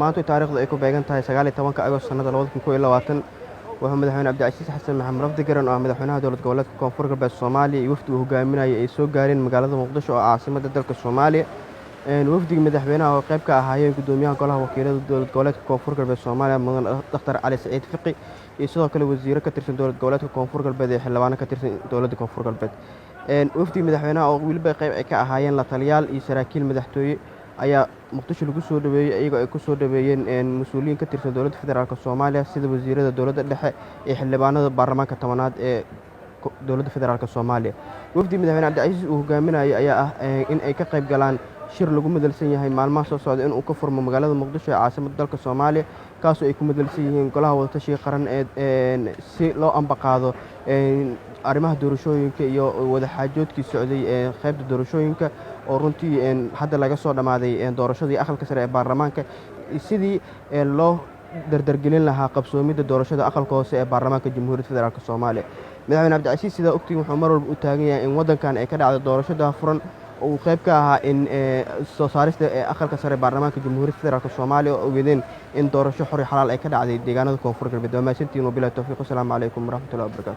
maanta taariikhdu ay ku beegan tahay 19 Agoosto sanada 2022 wuxuu madaxweyne Cabdicasiis Xasan Maxamed Lafdi Garan oo madaxweynaha dowlad goboleedka Koonfur Galbeed Soomaaliya iyo wafdi uu hogaaminayay ay soo gaareen magaalada Muqdisho oo caasimadda dalka Soomaaliya wafdiga madaxweynaha oo qayb ka ahaayeen gudoomiyaha golaha wakiilada dowlad goboleedka Koonfur Galbeed Soomaaliya Mudane Dr. Cali Saciid Fiqi iyo sidoo kale wasiiro ka tirsan dowlad goboleedka Koonfur Galbeed iyo xildhibaano ka tirsan dowladda Koonfur Galbeed wafdiga madaxweynaha oo waliba qayb ay ka ahaayeen la taliyaal iyo saraakiil madaxtooye ayaa Muqdisho lagu soo dhaweeyay iyagoo ay ku soo dhaweeyeen mas'uuliyiin ka tirsan dowladda federaalka Soomaaliya sida wasiirada dowladda dhexe iyo xildhibaanada baarlamaanka 10aad ee dowladda federaalka Soomaaliya wafdiga madaxweyne Cabdicasiis uu hogaaminayay ayaa in ay ka qayb galaan shir lagu madalsan yahay maalmaha soo socda in uu ka furmo magaalada Muqdisho ee caasimadda dalka Soomaaliya kaasoo ay ku madalsan yihiin golaha wadatashiga qaran ee si loo ambaqaado arrimaha doorashooyinka iyo wada xaajoodkii socday ee qaybta doorashooyinka oo runtii hadda laga soo dhamaaday doorashadii aqalka sare ee baarlamaanka sidii loo dardargelin lahaa qabsoomidda doorashada aqalka hoose ee baarlamaanka Jamhuuriyadda Federaalka Soomaaliya madaxweyne Cabdicasiis sida ogtiin wuxuu mar walba u taagan yahay in wadankan ay ka dhacdo doorashada furan oo qayb ka ahaa in soo saarista aqalka sare baarlamaanka Jamhuuriyadda Federaalka Soomaaliya oo ogeedeen in doorasho xor iyo xalaal ay ka dhacday deegaanada Koonfur Galbeed. Waa mahadsantihiin wabillahi tawfiiq. Assalaamu calaykum waraxmatullaahi wabarakaatuh.